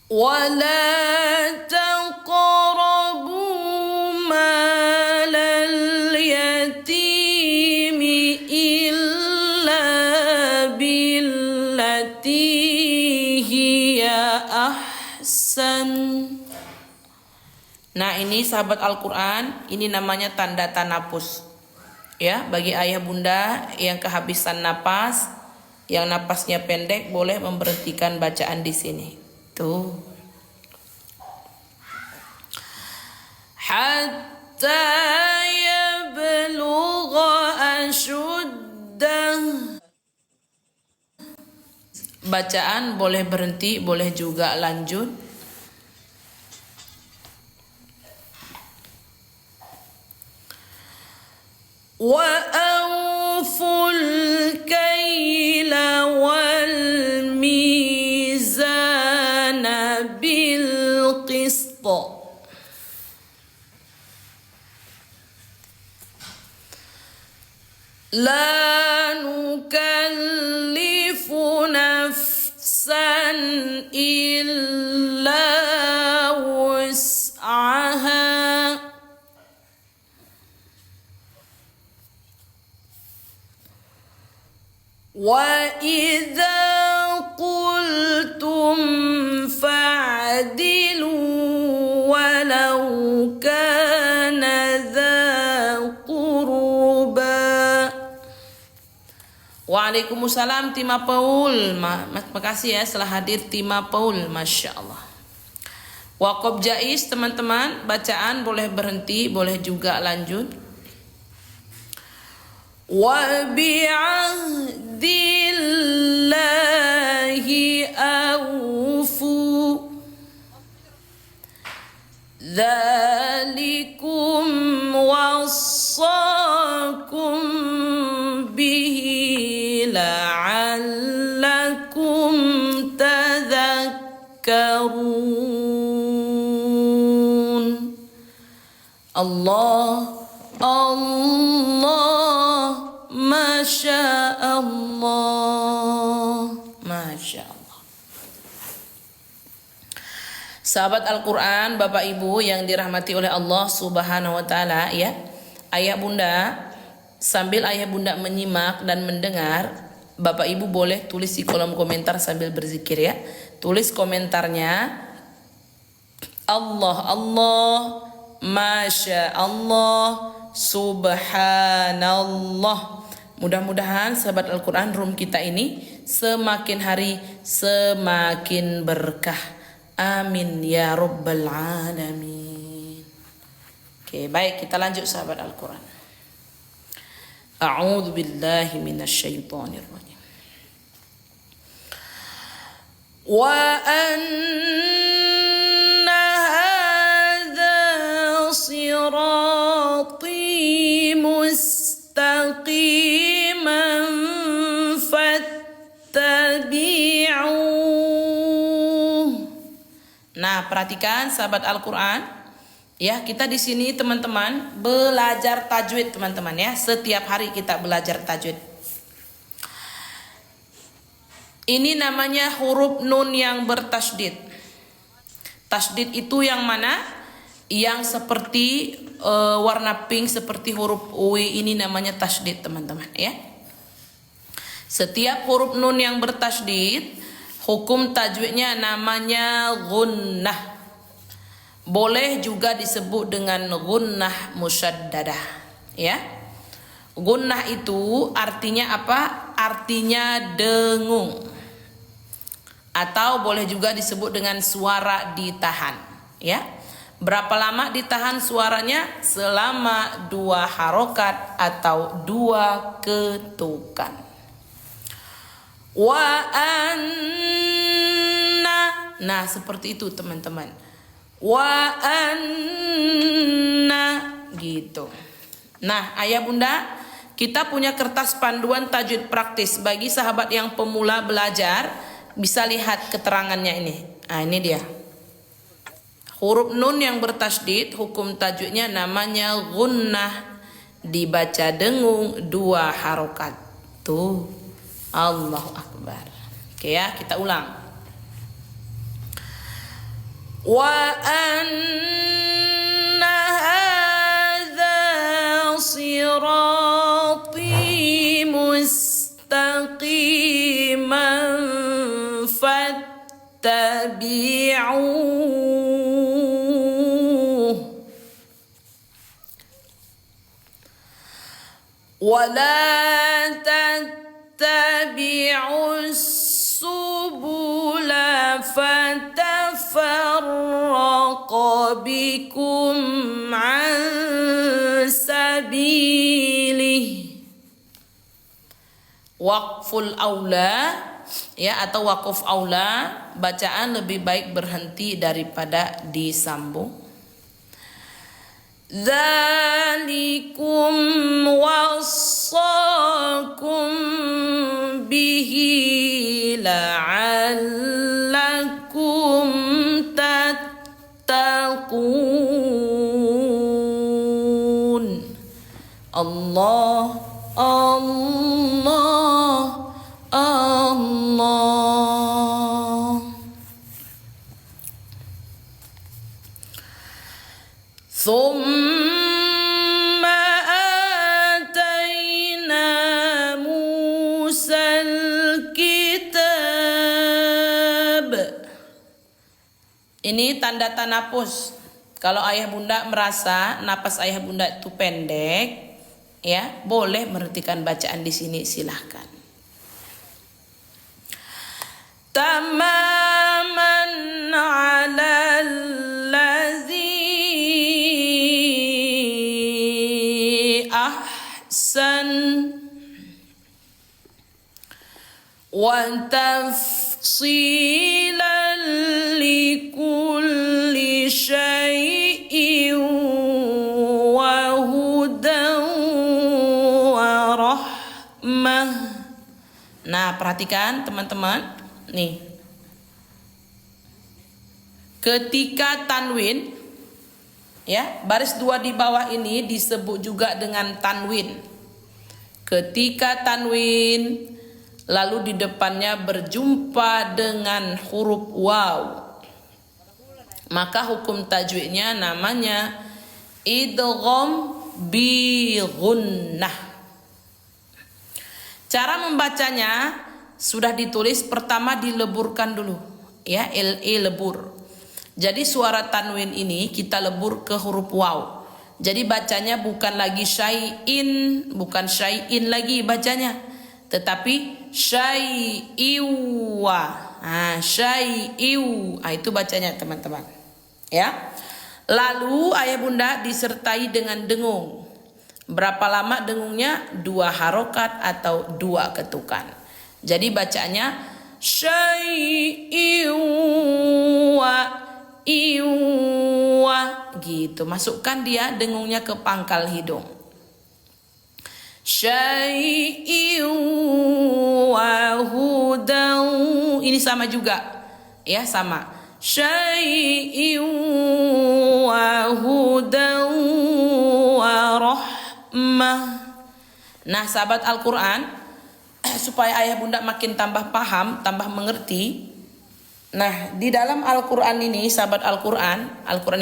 ولا تقربوا مال اليتيم إلا بالتي هي أحسن. Nah, ini sahabat Al-Quran, ini namanya tanda tanapus. Ya, bagi ayah bunda yang kehabisan napas, yang napasnya pendek, boleh memberhentikan bacaan di sini. Tuh. Hatta yablugha ashuddah. Bacaan boleh berhenti, boleh juga lanjut. Wa awful kaila wal mizana bil qist. La nukallifu nafsan illa wus'aha. Wa idza qultum fa'dilu walau kana dha qurba. Waalaikumsalam Tima Paul. Makasih ya setelah hadir Tima Paul, Masya Allah. Waqaf jaiz teman-teman, bacaan boleh berhenti, boleh juga lanjut. Wa bi'ahdillahi awfu. Dzalikum wassakum bihi la'allakum tadhakkarun. Allah Allah, Masya Allah, Masya Allah. Sahabat Al-Quran, Bapak Ibu yang dirahmati oleh Allah Subhanahu wa Ta'ala, ya, ayah bunda, sambil ayah bunda menyimak dan mendengar, Bapak Ibu boleh tulis di kolom komentar sambil berzikir, ya. Tulis komentarnya Allah Allah, Masya Allah, Subhanallah. Mudah-mudahan sahabat Al-Quran room kita ini semakin hari semakin berkah. Amin ya Rabbal Alamin. Oke, baik, kita lanjut sahabat Al-Quran. A'udzu billahi minasyaitonir rajim. Wa anna hadza sirati mustaqiman fattabi'uh. Nah, perhatikan sahabat Al-Quran, ya, kita di sini teman-teman belajar tajwid teman-teman, ya. Setiap hari kita belajar tajwid. Ini namanya huruf nun yang bertasydid. Tasydid itu yang mana? Yang seperti warna pink seperti huruf W, ini namanya tasydid teman-teman, ya. Setiap huruf nun yang bertasydid, hukum tajwidnya namanya gunnah. Boleh juga disebut dengan gunnah musyaddadah, ya. Gunnah itu artinya apa? Artinya dengung. Atau boleh juga disebut dengan suara ditahan, ya. Berapa lama ditahan suaranya? Selama 2 harokat atau 2 ketukan. Wa anna. Nah, seperti itu teman-teman. Wa anna, gitu. Nah, ayah bunda, kita punya kertas panduan tajwid praktis bagi sahabat yang pemula belajar, bisa lihat keterangannya ini. Nah, ini dia. Huruf nun yang bertasydid, hukum tajwidnya namanya gunnah, dibaca dengung 2 harokat. Tuh, Allahu Akbar. Oke ya, kita ulang. Wa anna hadza sirati mustaqiman fattabi'uhu wa la tattabi'us subula fatafarraqa bikum an sabilih. Waqful aula ya, atau waqf aula, bacaan lebih baik berhenti daripada disambung. Dzalikum wassakum bihi la'allakum tattaqun. Allah Allah Allah. Thumma atayna Musal kitab. Ini tanda tanapus. Kalau ayah bunda merasa napas ayah bunda itu pendek, ya boleh menghentikan bacaan di sini, silahkan. Tamaman ala allazi ahsan wa tafsilan likulli syai'in wa hudan wa rahmah. Nah, perhatikan teman-teman. Nih, ketika tanwin, ya baris dua di bawah ini disebut juga dengan tanwin. Ketika tanwin lalu di depannya berjumpa dengan huruf waw, maka hukum tajwidnya namanya idgham bi gunnah. Cara membacanya sudah ditulis, pertama dileburkan dulu, ya, lebur. Jadi suara tanwin ini kita lebur ke huruf waw. Jadi bacanya bukan lagi syai'in, bukan syai'in lagi bacanya, tetapi syai'iwa. Syai'iu. Itu bacanya teman-teman. Ya. Lalu ayah bunda disertai dengan dengung. Berapa lama dengungnya? 2 harokat atau 2 ketukan. Jadi bacanya syai'iwa iwa gitu. Masukkan dia dengungnya ke pangkal hidung. Syai'iwa hudan. Ini sama juga. Ya, sama. Syai'iwa hudan wa rahmah. Nah, sahabat Al-Qur'an, supaya ayah bunda makin tambah paham, tambah mengerti. Nah, di dalam Al-Quran ini, sahabat Al-Quran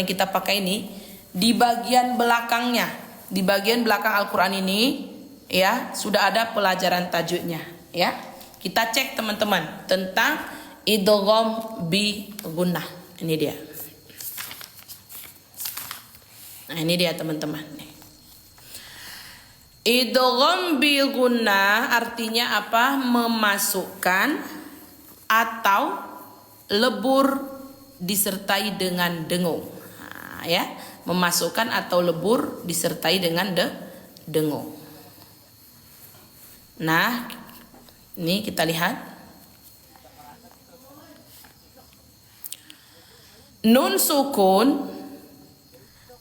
yang kita pakai ini, di bagian belakangnya, di bagian belakang Al-Quran ini, ya sudah ada pelajaran tajwidnya. Ya, kita cek teman-teman tentang idgham bi gunnah. Ini dia. Nah, ini dia teman-teman. Idgham bi gunnah artinya apa? Memasukkan atau lebur disertai dengan dengung. Nah, ya, memasukkan atau lebur disertai dengan dengung. Nah, ini kita lihat. Nun sukun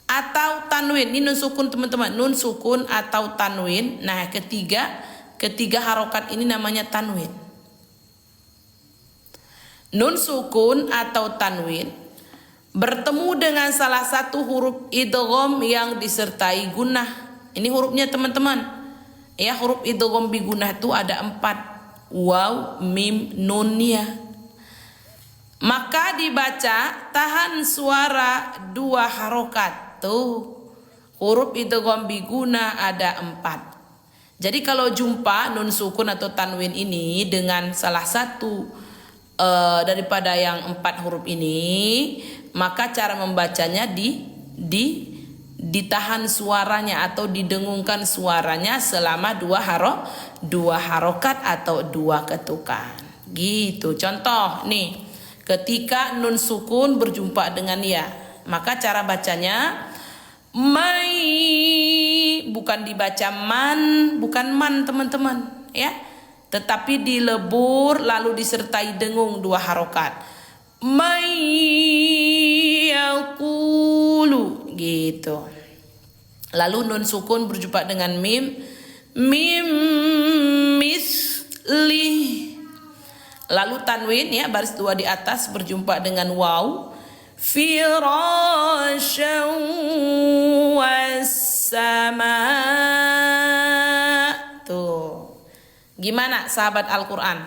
atau tanwin. Ini nun sukun teman-teman, nun sukun atau tanwin. Nah, ketiga harokat ini namanya tanwin. Nun sukun atau tanwin bertemu dengan salah satu huruf idgham yang disertai gunnah. Ini hurufnya teman-teman. Ya, huruf idgham bi gunnah itu ada 4. Waw, mim, nun, ya. maka dibaca tahan suara 2 harokat. Tuh, huruf idgham biguna ada 4. Jadi kalau jumpa nun sukun atau tanwin ini dengan salah satu daripada yang 4 huruf ini, maka cara membacanya ditahan suaranya atau didengungkan suaranya selama 2 harokat atau 2 ketukan. Gitu. Contoh nih, ketika nun sukun berjumpa dengan ya, maka cara bacanya bukan dibaca bukan man teman-teman ya, tetapi dilebur lalu disertai dengung 2 harokat. Yaqulu gitu. Lalu nun sukun berjumpa dengan mim misli. Lalu tanwin ya, baris 2 di atas berjumpa dengan waw, firasyan wassama. Tuh. Gimana sahabat Al-Qur'an?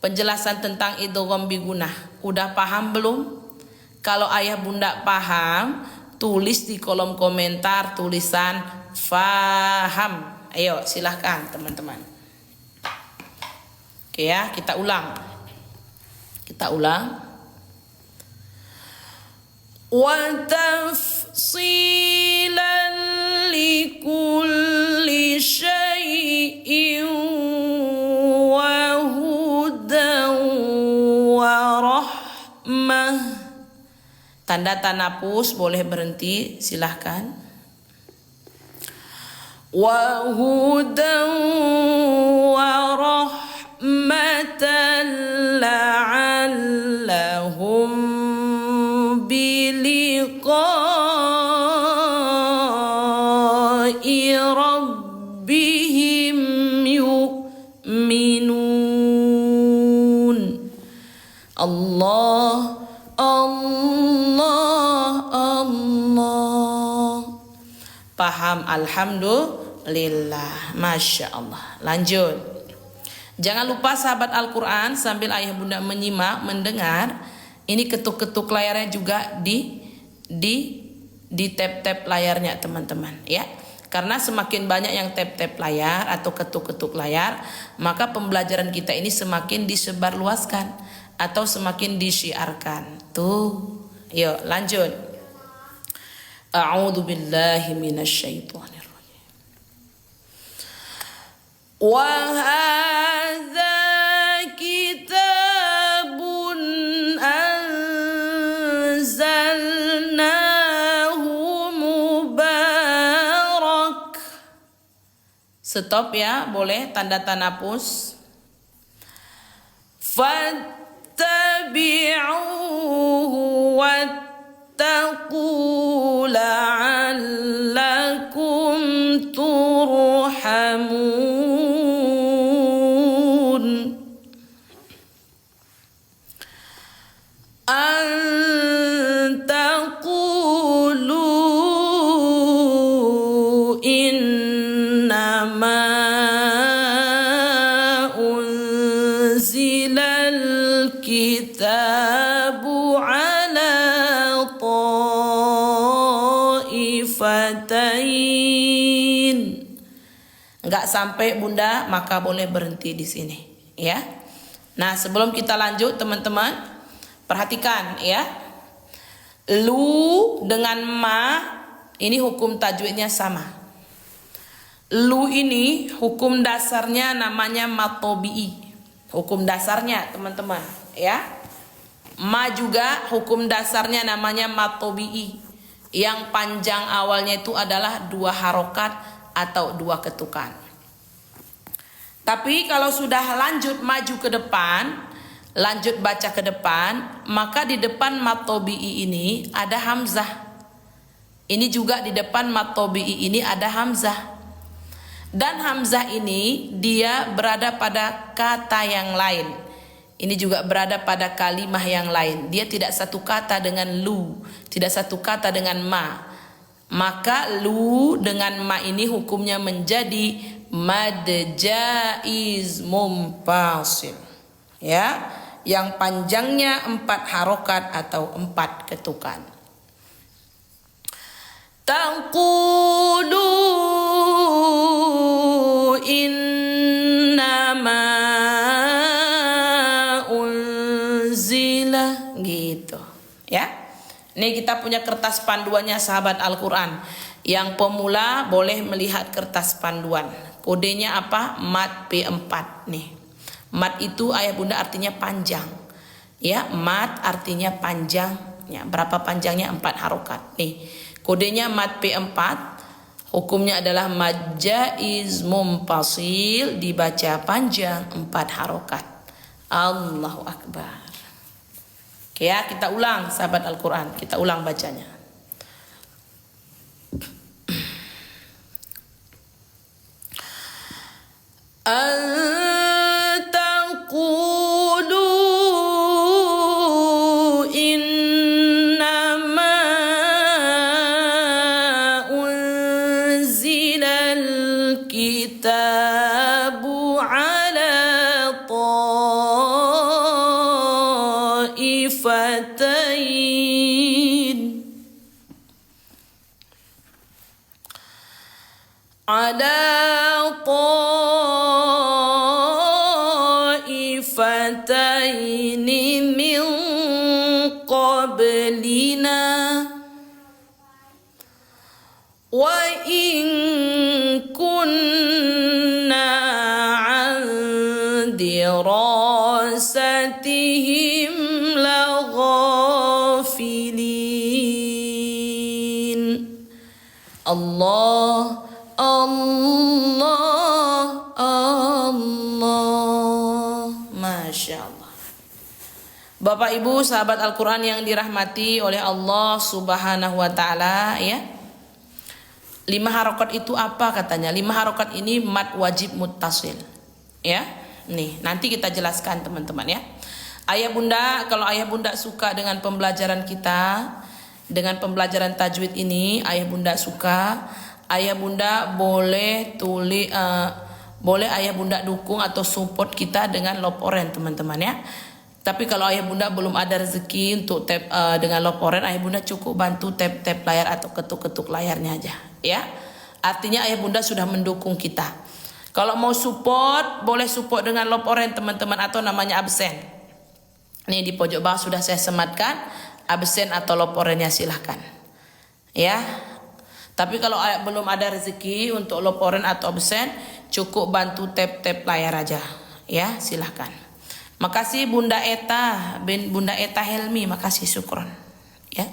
Penjelasan tentang idgham bigunah. Udah paham belum? Kalau ayah bunda paham, tulis di kolom komentar tulisan faham. Ayo silahkan teman-teman. Oke ya, kita ulang. Wa tafsilan likulli syai'in wa hudan wa rahmah. Tanda tanapus boleh berhenti, silahkan. Wa hudan wa rahmatan la'allahum biliqa'i rabbihim yu'minun. Allah paham, alhamdulillah, masya Allah. Lanjut. Jangan lupa sahabat Al-Quran, sambil ayah bunda menyimak, mendengar, ini ketuk-ketuk layarnya juga di tap-tap layarnya teman-teman ya. Karena semakin banyak yang tap-tap layar atau ketuk-ketuk layar, maka pembelajaran kita ini semakin disebarluaskan atau semakin disiarkan. Tuh, yuk lanjut. A'udzu billahi minasyaitonir rajim. Wa hadza kitabun anzalnahu mubarak. Stop ya, boleh tanda tanapus. Fattabi'uhu wattaqu la'allakum turhamun. An taqulu innama unzilal kitabu ala ta'ifatain. Enggak sampai bunda, maka boleh berhenti di sini ya. Nah, sebelum kita lanjut teman-teman, perhatikan ya. Lu dengan ma ini hukum tajwidnya sama. Lu ini hukum dasarnya namanya matobi'i. Hukum dasarnya teman-teman ya. Ma juga hukum dasarnya namanya matobi'i. Yang panjang awalnya itu adalah 2 harokat atau 2 ketukan. Tapi kalau sudah lanjut maju ke depan, lanjut baca ke depan, maka di depan matobi'i ini ada hamzah. Ini juga di depan matobi'i ini ada hamzah. Dan hamzah ini dia berada pada kata yang lain. Ini juga berada pada kalimah yang lain. Dia tidak satu kata dengan lu, tidak satu kata dengan ma. Maka lu dengan ma ini hukumnya menjadi mad jaiz mumpasil. Ya, yang panjangnya 4 harokat atau 4 ketukan. Taqulu innama unzila, gitu ya. Ini kita punya kertas panduannya sahabat Al-Quran. Yang pemula boleh melihat kertas panduan. Kodenya apa? Mat P4 nih. Mat itu ayah bunda artinya panjang. Ya, mat artinya panjang. Ya, berapa panjangnya? 4 harokat. Nih, kodenya mat P4. Hukumnya adalah mad jaiz mumpasil, dibaca panjang 4 harokat. Allahu Akbar. Oke ya, kita ulang sahabat Al-Quran. Kita ulang bacanya. Antaqulu innama unzilal kitabu ala ta'ifatain min qablina wa in kunna an dirasatihim laghafilin. Allah Allah Allah, Masya Allah. Bapak Ibu sahabat Al-Quran yang dirahmati oleh Allah Subhanahu wa Ta'ala ya. 5 harokat itu apa katanya? 5 harokat ini mad wajib muttasil ya. Nih nanti kita jelaskan teman-teman ya. Ayah bunda, kalau ayah bunda suka dengan pembelajaran kita, dengan pembelajaran tajwid ini, ayah bunda suka, ayah bunda boleh boleh ayah bunda dukung atau support kita dengan lop oren teman-teman ya. Tapi kalau ayah bunda belum ada rezeki untuk tap dengan lop oren, ayah bunda cukup bantu tap layar atau ketuk-ketuk layarnya aja ya. Artinya ayah bunda sudah mendukung kita. Kalau mau support, boleh support dengan lop oren teman-teman, atau namanya absen. Nih di pojok bawah sudah saya sematkan absen atau lop orennya, silahkan ya. Tapi kalau belum ada rezeki untuk lop oren atau absen, cukup bantu tap layar aja ya, silahkan. Makasih Bunda Eta, Bunda Eta Helmi, makasih, syukron ya.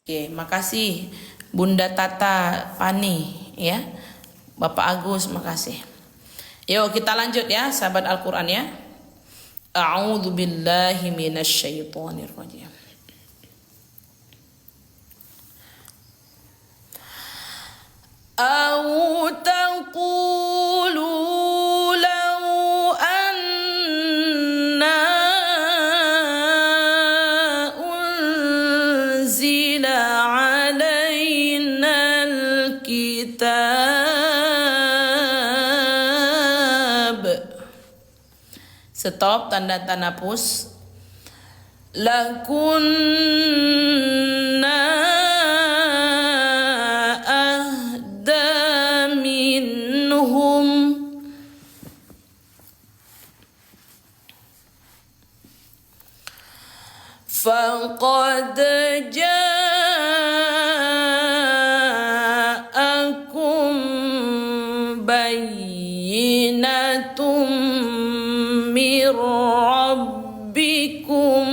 Oke, makasih Bunda Tata Pani ya. Bapak Agus, makasih. Yuk kita lanjut ya sahabat Al-Quran ya. A'udzu billahi minasyaitonir rajim. Au taqulu law anna unzila alaina alkitab. Stop, tanda tanapus. Lakunna ahda minhum. Faqad ja'akum bayyinatum min rabbikum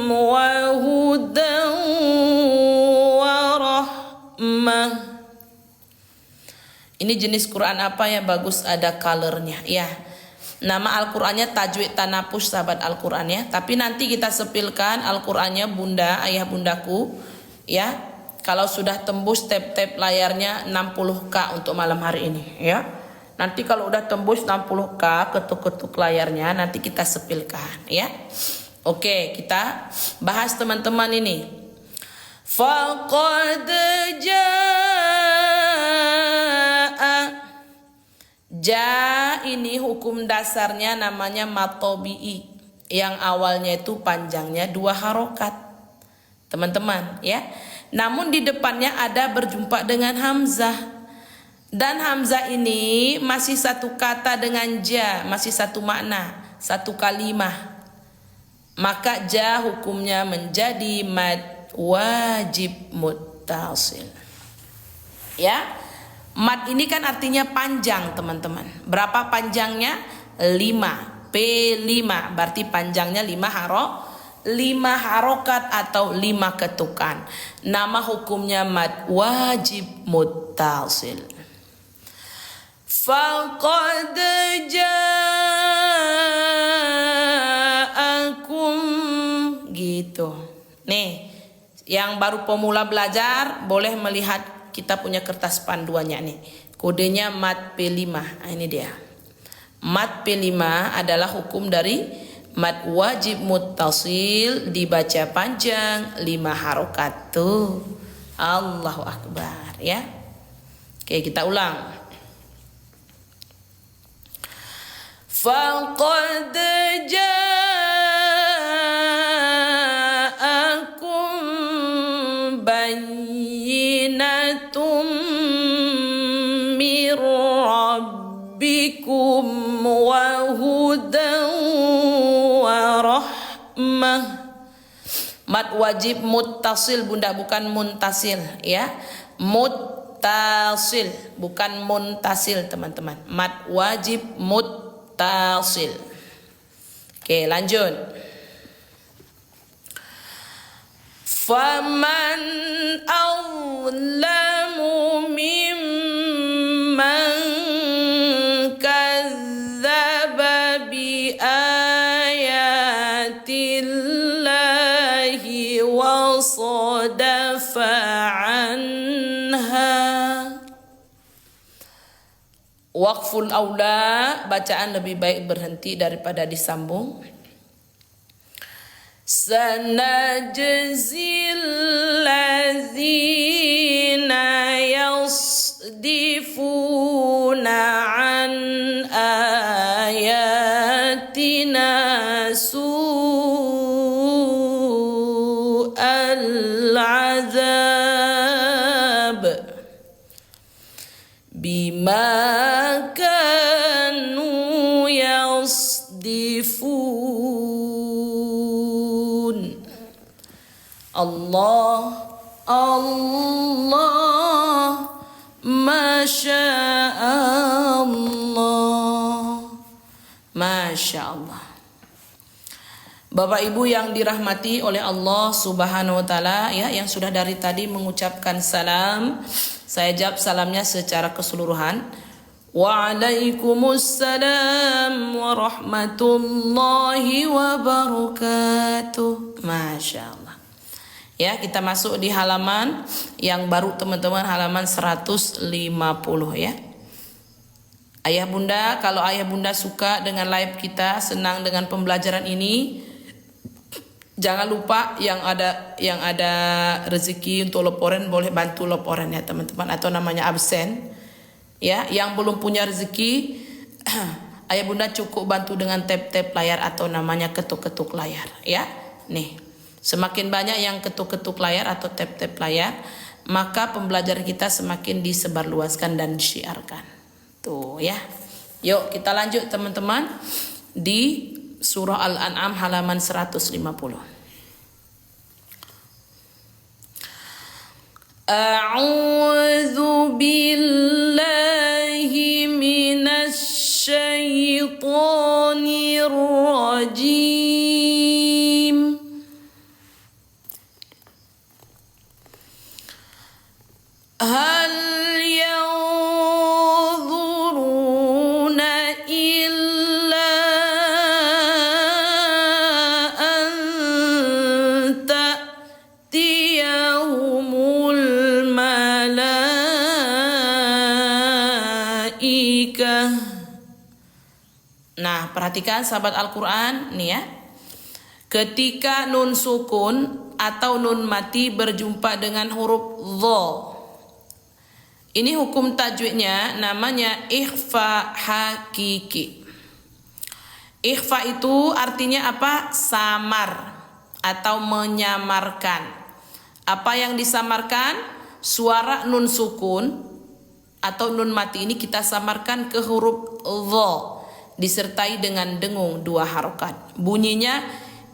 wa hudan wa rahmah. Ini jenis Quran apa ya, bagus ada colornya ya. Nama Al-Qurannya Tajwid Tanapus sahabat Al-Quran ya. Tapi nanti kita sepilkan Al-Qurannya bunda, ayah bundaku ya. Kalau sudah tembus tap layarnya 60K untuk malam hari ini ya. Nanti kalau udah tembus 60K, ketuk-ketuk layarnya, nanti kita sepilkan ya. Oke, kita bahas teman-teman ini. Faqad jaa. Ja ini hukum dasarnya namanya matobi'i yang awalnya itu panjangnya 2 harokat, teman-teman ya. Namun di depannya ada berjumpa dengan hamzah, dan hamzah ini masih satu kata dengan ja, masih satu makna, satu kalimah. Maka ja hukumnya menjadi mad wajib muttasil. Ya, mad ini kan artinya panjang, teman-teman. Berapa panjangnya? 5. P5 berarti panjangnya 5 harokat atau 5 ketukan. Nama hukumnya mad wajib muttasil. Faqad ja'akum gitu. Nih, yang baru pemula belajar boleh melihat kita punya kertas panduannya nih. Kodenya mad P5. Nah, ini dia. Mad P5 adalah hukum dari mad wajib muttasil, dibaca panjang 5 harokat tuh. Allahu Akbar ya. Oke, kita ulang. Faqad ja'akum bayyinatum mir rabbikum wa hudan wa rahmah. Mad wajib muttasil bunda, bukan muntasil ya. Muttasil bukan muntasil teman-teman. Mad wajib muttasil. Oke, lanjut. Faman awlamu mimman kadzdzaba bi ayatillahi wa sadafa anha. Waqful aula, bacaan lebih baik berhenti daripada disambung. Sanajzil ladzina yasdifuna an ayatina su'al azab bima kanu yasdifun. Allah Allah Masya Allah, Masya Allah. Bapak Ibu yang dirahmati oleh Allah Subhanahu wa taala ya, yang sudah dari tadi mengucapkan salam, saya jawab salamnya secara keseluruhan. Waalaikumsalam warahmatullahi wabarakatuh. Masya Allah. Ya, kita masuk di halaman yang baru teman-teman, halaman 150 ya. Ayah bunda, kalau ayah bunda suka dengan live kita, senang dengan pembelajaran ini, jangan lupa yang ada rezeki untuk laporan boleh bantu laporan ya teman-teman, atau namanya absen. Ya, yang belum punya rezeki ayah bunda cukup bantu dengan tap-tap layar atau namanya ketuk-ketuk layar ya. Nih. Semakin banyak yang ketuk-ketuk layar atau tap-tap layar, maka pembelajaran kita semakin disebarluaskan dan disiarkan. Tuh ya. Yuk kita lanjut teman-teman di surah Al-An'am halaman 150. A'udzu billahi minasy syaithanir rajim. Hal yanzuruna illa an ta'tiyahumul malaikah. Nah, perhatikan sahabat Al-Quran nih ya. Ketika nun sukun atau nun mati berjumpa dengan huruf dha, ini hukum tajwidnya namanya ikhfa hakiki. Ikhfa itu artinya apa? Samar atau menyamarkan. Apa yang disamarkan? Suara nun sukun atau nun mati ini kita samarkan ke huruf dha disertai dengan dengung 2 harokat. Bunyinya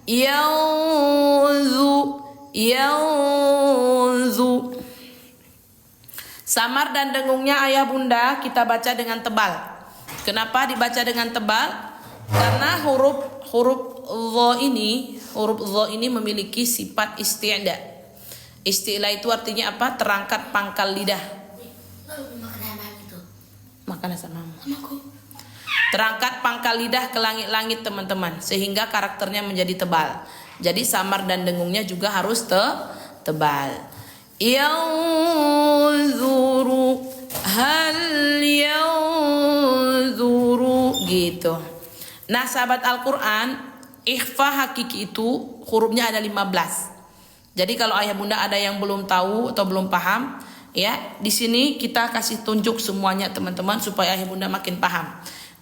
yauzu, yauzu. Samar dan dengungnya ayah bunda kita baca dengan tebal. Kenapa dibaca dengan tebal? Karena huruf dha ini memiliki sifat isti'la. Isti'la itu artinya apa? Terangkat pangkal lidah. Makanan sama mamaku. Terangkat pangkal lidah ke langit-langit teman-teman, sehingga karakternya menjadi tebal. Jadi samar dan dengungnya juga harus tebal. Yanzuru hal yanzuru gitu. Nah sahabat Al-Quran, ikhfa hakiki itu hurufnya ada 15. Jadi kalau ayah bunda ada yang belum tahu atau belum paham, ya di sini kita kasih tunjuk semuanya teman-teman supaya ayah bunda makin paham.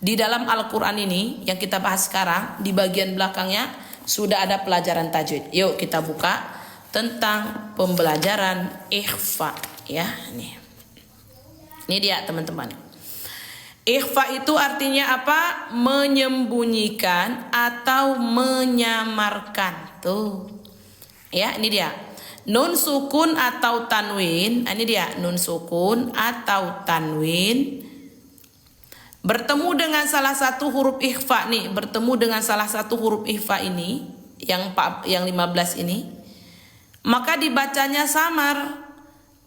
Di dalam Al-Quran ini yang kita bahas sekarang, di bagian belakangnya sudah ada pelajaran tajwid. Yuk kita buka tentang pembelajaran ikhfa, ya ini dia teman-teman. Ikhfa itu artinya apa? Menyembunyikan atau menyamarkan. Tuh. Ya, ini dia. Nun sukun atau tanwin. Ini dia, nun sukun atau tanwin. Bertemu dengan salah satu huruf ikhfa nih, bertemu dengan salah satu huruf ikhfa ini yang 15 ini, maka dibacanya samar.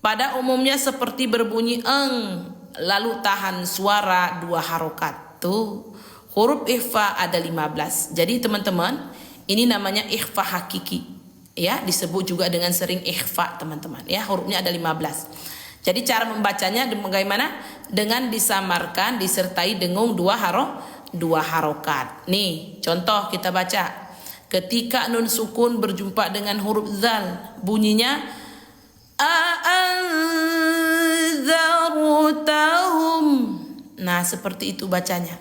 Pada umumnya seperti berbunyi eng, lalu tahan suara 2 harokat. Tuh, huruf ikhfa ada 15. Jadi teman-teman, ini namanya ikhfa hakiki. Ya, disebut juga dengan sering ikhfa teman-teman. Ya, hurufnya ada 15. Jadi cara membacanya bagaimana? Dengan disamarkan disertai dengung 2 harokat. Nih, contoh kita baca. Ketika nun sukun berjumpa dengan huruf zal, bunyinya a'anzartahum. Nah, seperti itu bacanya.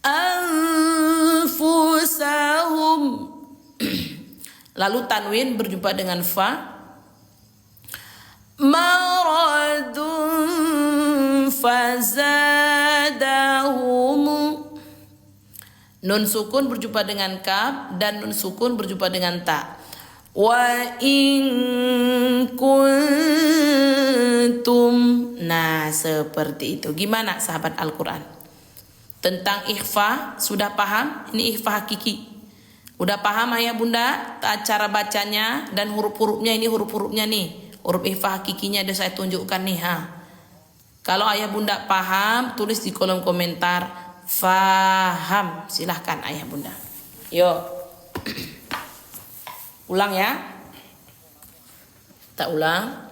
Anfusahum. Lalu tanwin berjumpa dengan fa. Maradun fazadahum. Nun sukun berjumpa dengan kaf dan nun sukun berjumpa dengan ta. Wa in kuntum. Nah, seperti itu. Gimana sahabat Al-Quran? Tentang ikhfa sudah paham? Ini ikhfa hakiki. Udah paham ayah bunda cara bacanya dan huruf-hurufnya? Ini huruf-hurufnya nih. Huruf ikhfa hakikinya ada saya tunjukkan nih. Kalau ayah bunda paham, tulis di kolom komentar faham. Silahkan ayah bunda. Yuk. Ulang ya. Tak ulang.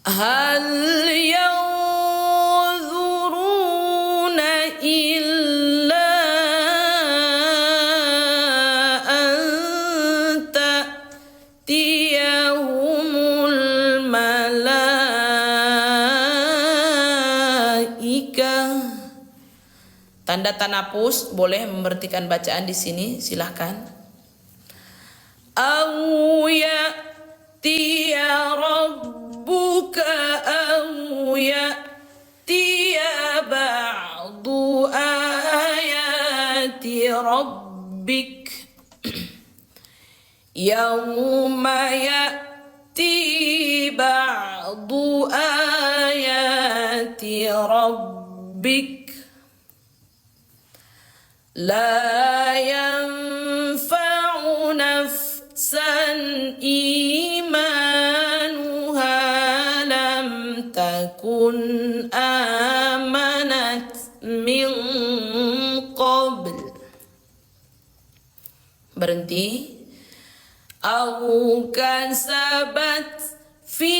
Hal yanzuruna illa anta tiyahumul malaika. Tanda tanapus boleh memberhentikan bacaan di sini, silahkan. Au ya'tiya rabbuka au ya'tiya ba'du ayati rabbik yawma ya'ti ba'du ayati rabbik la yanfa'u nafsan imanuha lam takun amanat min qabl. Berhenti. Au kasabat fi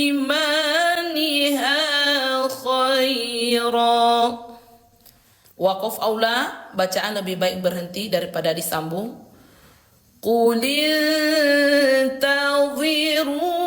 imaniha khaira. Waqaf aula, bacaan lebih baik berhenti daripada disambung. Qul intaziru